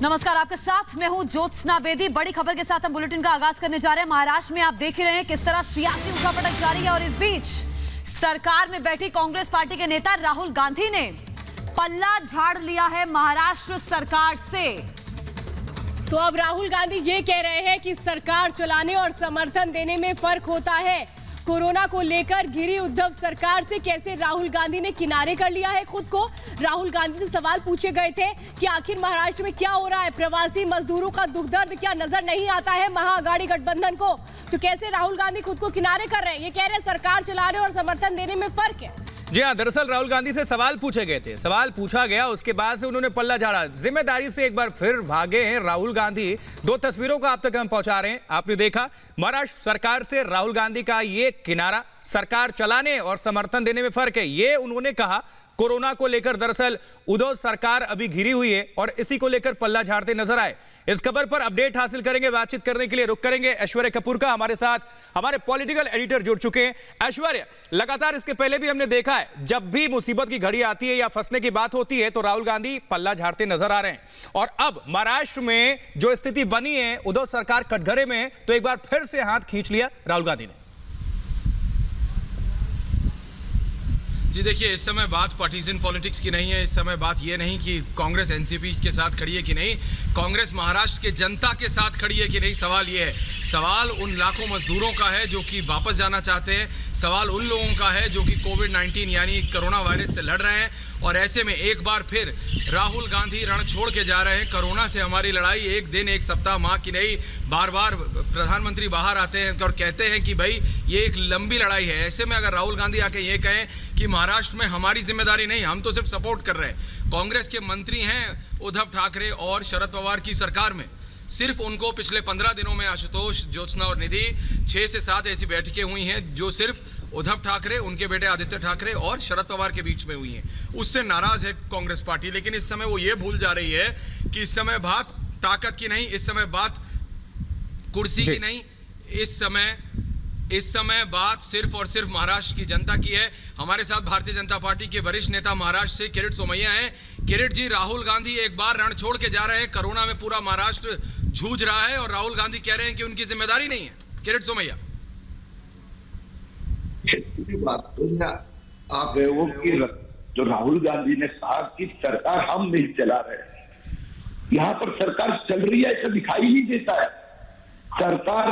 नमस्कार, आपके साथ मैं हूं ज्योत्सना बेदी। बड़ी खबर के साथ हम बुलेटिन का आगाज करने जा रहे हैं। महाराष्ट्र में आप देख ही रहे हैं किस तरह सियासी उठापटक जारी है और इस बीच सरकार में बैठी कांग्रेस पार्टी के नेता राहुल गांधी ने पल्ला झाड़ लिया है महाराष्ट्र सरकार से। तो अब राहुल गांधी ये कह रहे हैं कि सरकार चलाने और समर्थन देने में फर्क होता है। कोरोना को लेकर घिरी उद्धव सरकार से कैसे राहुल गांधी ने किनारे कर लिया है खुद को। राहुल गांधी से सवाल पूछे गए थे कि आखिर महाराष्ट्र में क्या हो रहा है, प्रवासी मजदूरों का दुख दर्द क्या नजर नहीं आता है महाअघाड़ी गठबंधन को। तो कैसे राहुल गांधी खुद को किनारे कर रहे हैं, ये कह रहे हैं सरकार चलाने और समर्थन देने में फर्क है। जी हाँ, दरअसल राहुल गांधी से सवाल पूछे गए थे, सवाल पूछा गया, उसके बाद से उन्होंने पल्ला झाड़ा। जिम्मेदारी से एक बार फिर भागे हैं राहुल गांधी। दो तस्वीरों को आप तक हम पहुंचा रहे हैं। आपने देखा महाराष्ट्र सरकार से राहुल गांधी का ये किनारा, सरकार चलाने और समर्थन देने में फर्क है, ये उन्होंने कहा। कोरोना को लेकर दरअसल उद्धव सरकार अभी घिरी हुई है और इसी को लेकर पल्ला झाड़ते नजर आए। इस खबर पर अपडेट हासिल करेंगे, बातचीत करने के लिए रुक करेंगे ऐश्वर्या कपूर का। हमारे साथ हमारे पॉलिटिकल एडिटर जुड़ चुके हैं। ऐश्वर्या, लगातार इसके पहले भी हमने देखा है, जब भी मुसीबत की घड़ी आती है या फंसने की बात होती है तो राहुल गांधी पल्ला झाड़ते नजर आ रहे हैं। और अब महाराष्ट्र में जो स्थिति बनी है, उद्धव सरकार कटघरे में, तो एक बार फिर से हाथ खींच लिया राहुल गांधी ने। जी देखिए, इस समय बात पार्टीजन पॉलिटिक्स की नहीं है। इस समय बात ये नहीं कि कांग्रेस एनसीपी के साथ खड़ी है कि नहीं, कांग्रेस महाराष्ट्र के जनता के साथ खड़ी है कि नहीं। सवाल ये है, सवाल उन लाखों मजदूरों का है जो कि वापस जाना चाहते हैं। सवाल उन लोगों का है जो कि कोविड-19 यानी कोरोना वायरस से लड़ रहे हैं। और ऐसे में एक बार फिर राहुल गांधी रण छोड़ के जा रहे हैं। कोरोना से हमारी लड़ाई एक दिन एक सप्ताह माह की नहीं। बार बार प्रधानमंत्री बाहर आते हैं और कहते हैं कि भाई ये एक लंबी लड़ाई है। ऐसे में अगर राहुल गांधी आके ये कहें कि महाराष्ट्र में हमारी जिम्मेदारी नहीं, हम तो सिर्फ सपोर्ट कर रहे हैं। कांग्रेस के मंत्री हैं उद्धव ठाकरे और शरद पवार की सरकार में, सिर्फ उनको पिछले 15 दिनों में आशुतोष, ज्योत्सना और निधि 6 से 7 ऐसी बैठकें हुई हैं जो सिर्फ उद्धव ठाकरे, उनके बेटे आदित्य ठाकरे और शरद पवार के बीच में हुई हैं। उससे नाराज है कांग्रेस पार्टी। लेकिन इस समय वो ये भूल जा रही है कि इस समय बात ताकत की नहीं, इस समय बात कुर्सी की नहीं, इस समय बात सिर्फ और सिर्फ महाराष्ट्र की जनता की है। हमारे साथ भारतीय जनता पार्टी के वरिष्ठ नेता महाराष्ट्र से किरीट सोमैया हैं। किरीट जी, राहुल गांधी एक बार रण छोड़ के जा रहे हैं। कोरोना में पूरा महाराष्ट्र जूझ रहा है और राहुल गांधी कह रहे हैं कि उनकी जिम्मेदारी नहीं है। किरीट सोमैया, बात तो आप वो कि जो राहुल गांधी ने कहा कि सरकार हम नहीं चला रहे, यहाँ पर सरकार चल रही है ऐसा दिखाई नहीं देता है। सरकार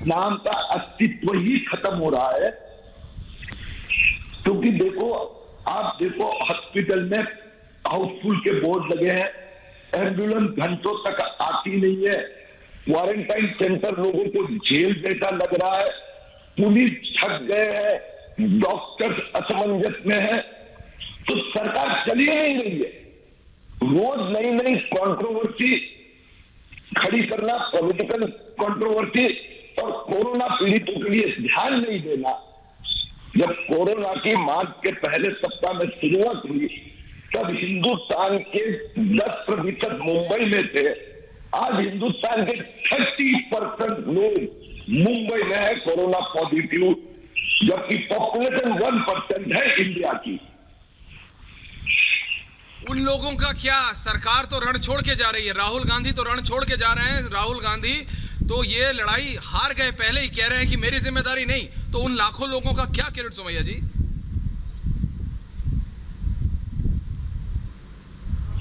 नाम का अस्तित्व ही खत्म हो रहा है। क्योंकि देखो, आप देखो, हॉस्पिटल में हाउसफुल के बोर्ड लगे हैं, एम्बुलेंस घंटों तक आती नहीं है, क्वारंटाइन सेंटर लोगों को जेल जैसा लग रहा है, पुलिस थक गए हैं, डॉक्टर्स असमंजस में है, तो सरकार चली नहीं रही है। रोज नई नई कंट्रोवर्सी खड़ी करना, पॉलिटिकल कंट्रोवर्सी, और कोरोना पीड़ितों के लिए ध्यान नहीं देना। जब कोरोना की मार्च के पहले सप्ताह में शुरुआत हुई तब हिंदुस्तान के 10% मुंबई में थे। आज हिंदुस्तान के 30% लोग मुंबई में है कोरोना पॉजिटिव, जबकि पॉपुलेशन 1% है इंडिया की। उन लोगों का क्या, सरकार तो रण छोड़ के जा रही है, राहुल गांधी तो रण छोड़ के जा रहे हैं। राहुल गांधी तो ये लड़ाई हार गए, पहले ही कह रहे हैं कि मेरी जिम्मेदारी नहीं। तो उन लाखों लोगों का क्या, किरीट सोमैया जी?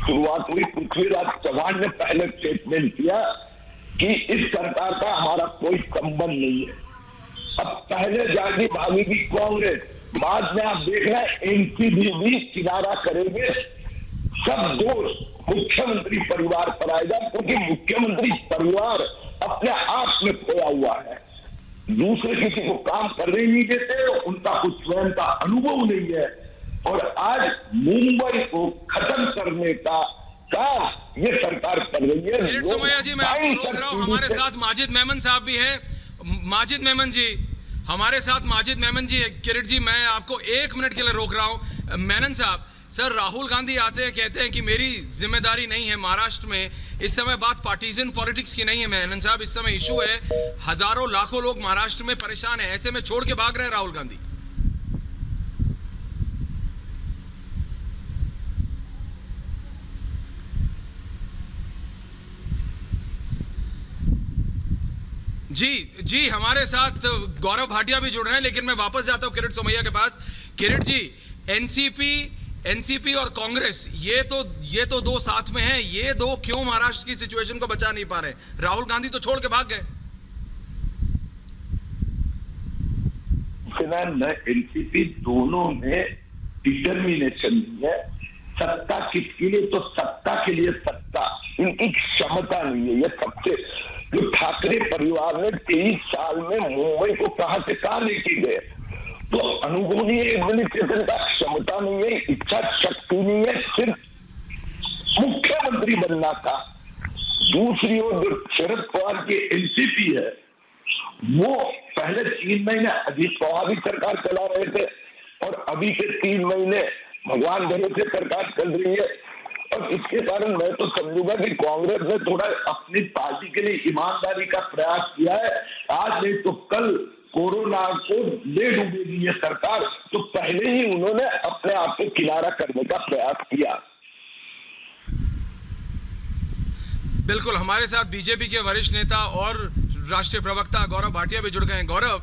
शुरुआत हुई, पृथ्वीराज चौहान ने पहले स्टेटमेंट किया कि इस सरकार का हमारा कोई संबंध नहीं है। अब पहले जागी भागेगी कांग्रेस, बाद में आप देख रहे हैं एनसीपी भी किनारा करेंगे। सब दोष मुख्यमंत्री परिवार पर आएगा, क्योंकि मुख्यमंत्री परिवार अपने आप में खोया हुआ है, दूसरे किसी को काम करने नहीं देते, उनका कुछ स्वयं का अनुभव नहीं है। और आज मुंबई को खत्म करने का काम ये सरकार कर रही है। किरीट सोमैया जी, मैं आपको रोक रहा हूं, हमारे साथ माजिद मेमन साहब भी हैं। माजिद मेमन जी, हमारे साथ माजिद मेमन जी। किरीट जी, मैं आपको 1 मिनट के लिए रोक रहा हूं। मेनन साहब, सर, राहुल गांधी आते हैं, कहते हैं कि मेरी जिम्मेदारी नहीं है महाराष्ट्र में। इस समय बात पार्टीजन पॉलिटिक्स की नहीं है मेनन साहब, इस समय इशू है हजारों लाखों लोग महाराष्ट्र में परेशान हैं। ऐसे में छोड़ के भाग रहे हैं राहुल गांधी। जी हमारे साथ गौरव भाटिया भी जुड़ रहे हैं, लेकिन मैं वापस जाता हूं किरीट सोमैया के पास। किरीट जी, एनसीपी और कांग्रेस ये तो दो साथ में हैं, ये दो क्यों महाराष्ट्र की सिचुएशन को बचा नहीं पा रहे? राहुल गांधी तो छोड़ के भाग गए। एनसीपी दोनों में डिटर्मिनेशन है। सत्ता किसके लिए? तो सत्ता के लिए सत्ता, इनकी क्षमता नहीं है। ये सबसे जो ठाकरे परिवार ने 23 साल में मुंबई को कहां से कहां लेके गए, तो अनुगुणी एडमिनिस्ट्रेशन का क्षमता नहीं है, इच्छा शक्ति नहीं है, सिर्फ मुख्यमंत्री बनना था। दूसरी ओर जो शरद पवार की एनसीपी है, वो पहले 3 महीने अजीत पवार भी सरकार चला रहे थे और अभी के 3 महीने भगवान भरोसे सरकार चल रही है। और इसके कारण मैं तो समझूंगा कि कांग्रेस ने थोड़ा अपनी पार्टी के लिए ईमानदारी का प्रयास किया है। आज नहीं तो कल कोरोना को ले डूबेगी ये सरकार, तो पहले ही उन्होंने अपने आप को किनारा करने का प्रयास किया। बिल्कुल, हमारे साथ बीजेपी के वरिष्ठ नेता और राष्ट्रीय प्रवक्ता गौरव भाटिया भी जुड़ गए हैं। गौरव,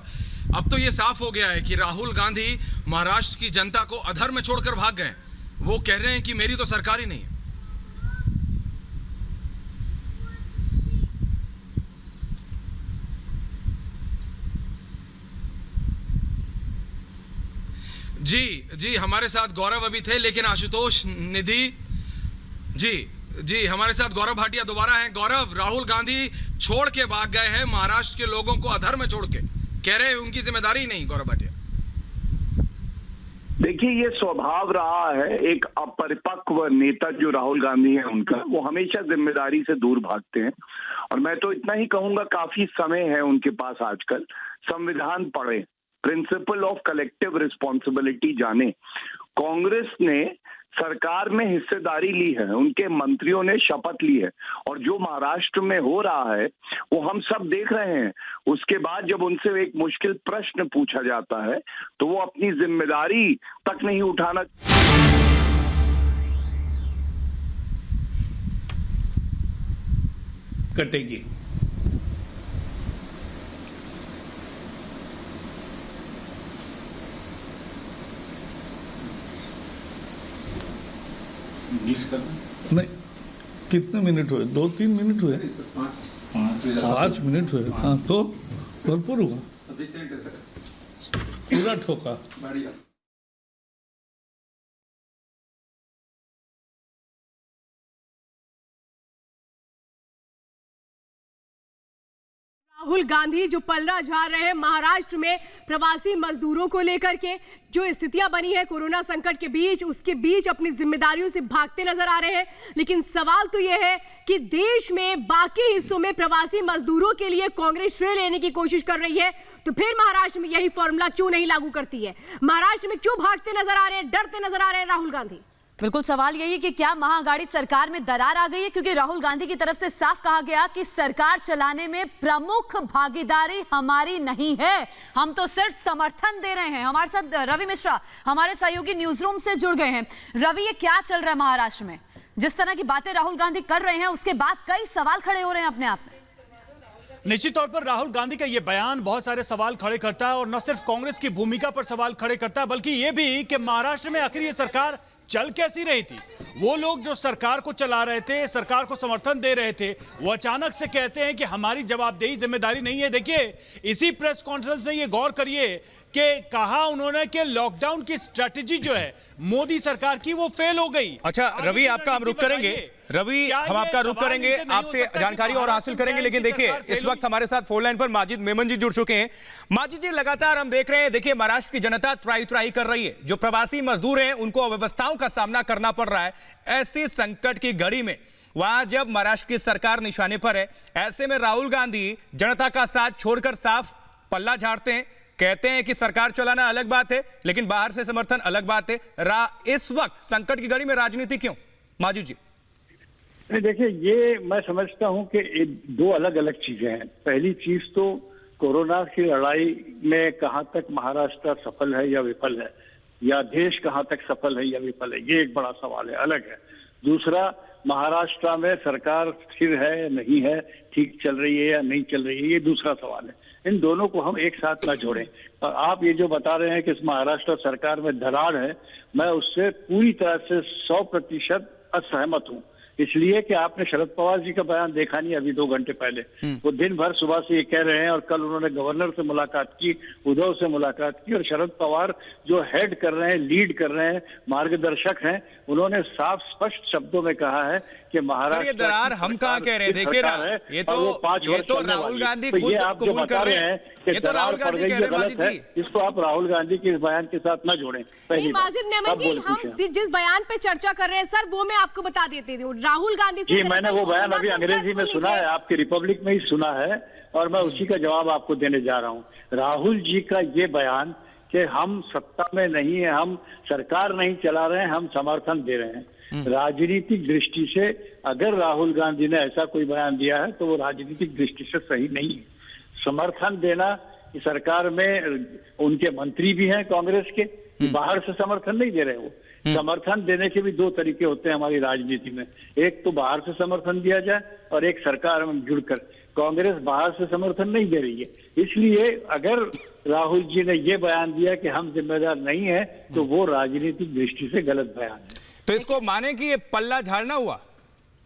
अब तो ये साफ हो गया है कि राहुल गांधी महाराष्ट्र की जनता को अधर में छोड़कर भाग गए। वो कह रहे हैं कि मेरी तो सरकार ही नहीं है। जी हमारे साथ गौरव अभी थे, लेकिन आशुतोष निधि जी हमारे साथ गौरव भाटिया दोबारा हैं। गौरव, राहुल गांधी छोड़ के भाग गए हैं महाराष्ट्र के लोगों को अधर में छोड़ के, कह रहे हैं उनकी जिम्मेदारी नहीं। गौरव भाटिया, देखिए, ये स्वभाव रहा है एक अपरिपक्व नेता जो राहुल गांधी है उनका, वो हमेशा जिम्मेदारी से दूर भागते हैं। और मैं तो इतना ही कहूंगा, काफी समय है उनके पास आजकल, संविधान पढ़े, प्रिंसिपल ऑफ कलेक्टिव रिस्पॉन्सिबिलिटी जाने। कांग्रेस ने सरकार में हिस्सेदारी ली है, उनके मंत्रियों ने शपथ ली है, और जो महाराष्ट्र में हो रहा है वो हम सब देख रहे हैं। उसके बाद जब उनसे एक मुश्किल प्रश्न पूछा जाता है तो वो अपनी जिम्मेदारी तक नहीं उठाना। कटेगी। नहीं, कितने मिनट हुए? 2-3 मिनट हुए? 5 मिनट हुए। हाँ, तो भरपूर हुआ, पूरा ठोका। राहुल गांधी जो पलड़ा झाड़ रहे हैं महाराष्ट्र में प्रवासी मजदूरों को लेकर के, जो स्थितियां बनी है कोरोना संकट के बीच, उसके बीच अपनी जिम्मेदारियों से भागते नजर आ रहे हैं। लेकिन सवाल तो यह है कि देश में बाकी हिस्सों में प्रवासी मजदूरों के लिए कांग्रेस श्रेय लेने की कोशिश कर रही है, तो फिर महाराष्ट्र में यही फॉर्मूला क्यों नहीं लागू करती है? महाराष्ट्र में क्यों भागते नजर आ रहे हैं, डरते नजर आ रहे हैं राहुल गांधी? बिल्कुल, सवाल यही है कि क्या महाअघाड़ी सरकार में दरार आ गई है? क्योंकि राहुल गांधी की तरफ से साफ कहा गया कि सरकार चलाने में प्रमुख भागीदारी हमारी नहीं है, हम तो सिर्फ समर्थन दे रहे हैं। हमारे साथ रवि मिश्रा, हमारे सहयोगी न्यूज रूम से जुड़ गए हैं। रवि, ये क्या चल रहा है महाराष्ट्र में? जिस तरह की बातें राहुल गांधी कर रहे हैं, उसके बाद कई सवाल खड़े हो रहे हैं अपने आप में। निश्चित तौर पर राहुल गांधी का यह बयान बहुत सारे सवाल खड़े करता है, और न सिर्फ कांग्रेस की भूमिका पर सवाल खड़े करता है, बल्कि यह भी कि महाराष्ट्र में आखिर ये सरकार चल कैसी रही थी। वो लोग जो सरकार को चला रहे थे, सरकार को समर्थन दे रहे थे, वो अचानक से कहते हैं कि हमारी जवाबदेही जिम्मेदारी नहीं है। देखिए, इसी प्रेस कॉन्फ्रेंस में ये गौर करिए कि कहा उन्होंने कि लॉकडाउन की स्ट्रेटेजी जो है मोदी सरकार की, वो फेल हो गई। अच्छा रवि, आपका हम रुक करेंगे। रवि, हम आपका रुक करेंगे, आपसे जानकारी और हासिल करेंगे। लेकिन देखिए, इस वक्त हमारे साथ फोन लाइन पर माजिद मेमन जी जुड़ चुके हैं। माजिद जी, लगातार हम देख रहे हैं, देखिए महाराष्ट्र की जनता त्राही कर रही है। जो प्रवासी मजदूर हैं उनको अव्यवस्थाओं का सामना करना पड़ रहा है। ऐसे संकट की घड़ी में वहां जब महाराष्ट्र की सरकार निशाने पर है, ऐसे में राहुल गांधी जनता का साथ छोड़कर साफ पल्ला झाड़ते हैं, कहते हैं कि सरकार चलाना अलग बात है लेकिन बाहर से समर्थन अलग बात है। इस वक्त संकट की घड़ी में राजनीति क्यों? माजिद जी, देखिए, ये मैं समझता हूं कि दो अलग अलग चीजें हैं। पहली चीज तो कोरोना की लड़ाई में कहां तक महाराष्ट्र सफल है या विफल है, या देश कहां तक सफल है या विफल है, ये एक बड़ा सवाल है, अलग है। दूसरा, महाराष्ट्र में सरकार स्थिर है नहीं है, ठीक चल रही है या नहीं चल रही है, ये दूसरा सवाल है। इन दोनों को हम एक साथ ना जोड़ें। और आप ये जो बता रहे हैं कि इस महाराष्ट्र सरकार में दरार है, मैं उससे पूरी तरह से 100% असहमत हूँ। इसलिए कि आपने शरद पवार जी का बयान देखा नहीं अभी 2 घंटे पहले। वो दिन भर सुबह से ये कह रहे हैं और कल उन्होंने गवर्नर से मुलाकात की, उद्धव से मुलाकात की, और शरद पवार जो हेड कर रहे हैं, लीड कर रहे हैं, मार्गदर्शक हैं, उन्होंने साफ स्पष्ट शब्दों में कहा है कि महाराष्ट्र ये दरार हम कहाँ कह रहे हैं? देखिए ना, ये तो राहुल गांधी खुद कबूल कर रहे हैं। ये तो राहुल गांधी कह रहे हैं माजिद जी। इसको आप राहुल गांधी के इस बयान के साथ ना जोड़ें। नहीं माजिद नेमत जी, हम जिस बयान पे चर्चा कर रहे हैं सर, वो मैं आपको बता देती हूँ। राहुल गांधी जी, मैंने वो बयान अभी अंग्रेजी में सुना है, आपकी रिपब्लिक में ही सुना है, और मैं उसी का जवाब आपको देने जा रहा हूँ। राहुल जी का ये बयान कि हम सत्ता में नहीं है, हम सरकार नहीं चला रहे हैं, हम समर्थन दे रहे हैं, राजनीतिक दृष्टि से अगर राहुल गांधी ने ऐसा कोई बयान दिया है तो वो राजनीतिक दृष्टि से सही नहीं है। समर्थन देना, सरकार में उनके मंत्री भी हैं कांग्रेस के, बाहर से समर्थन नहीं दे रहे वो। समर्थन देने के भी 2 तरीके होते हैं हमारी राजनीति में, एक तो बाहर से समर्थन दिया जाए और एक सरकार में जुड़कर। कांग्रेस बाहर से समर्थन नहीं दे रही है, इसलिए अगर राहुल जी ने ये बयान दिया कि हम जिम्मेदार नहीं है तो वो राजनीतिक दृष्टि से गलत बयान है। तो इसको माने कि ये पल्ला झाड़ना हुआ,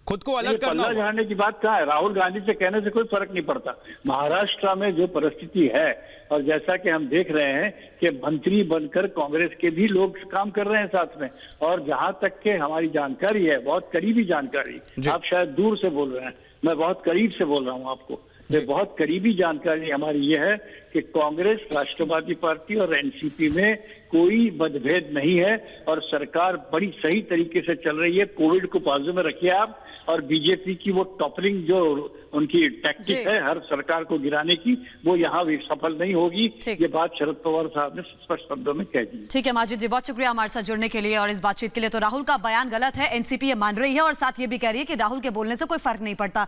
खुद को अलग करना पल्ला झाड़ने की बात कहाँ है? राहुल गांधी से कहने से कोई फर्क नहीं पड़ता। महाराष्ट्र में जो परिस्थिति है, और जैसा कि हम देख रहे हैं कि मंत्री बनकर कांग्रेस के भी लोग काम कर रहे हैं साथ में, और जहां तक के हमारी जानकारी है, बहुत करीबी जानकारी, आप शायद दूर से बोल रहे हैं, मैं बहुत करीब से बोल रहा हूं आपको। बहुत करीबी जानकारी हमारी ये है कि कांग्रेस, राष्ट्रवादी पार्टी और एनसीपी में कोई मतभेद नहीं है और सरकार बड़ी सही तरीके से चल रही है। कोविड को बाजू में रखिए आप, और बीजेपी की वो टॉपलिंग जो उनकी टैक्टिक है हर सरकार को गिराने की, वो यहाँ भी सफल नहीं होगी। ये बात शरद पवार साहब ने स्पष्ट शब्दों में कह दी। ठीक है माजिद जी, बहुत शुक्रिया हमारे साथ जुड़ने के लिए और इस बातचीत के लिए। तो राहुल का बयान गलत है, एनसीपी ये मान रही है और साथ ये भी कह रही है कि राहुल के बोलने से कोई फर्क नहीं पड़ता।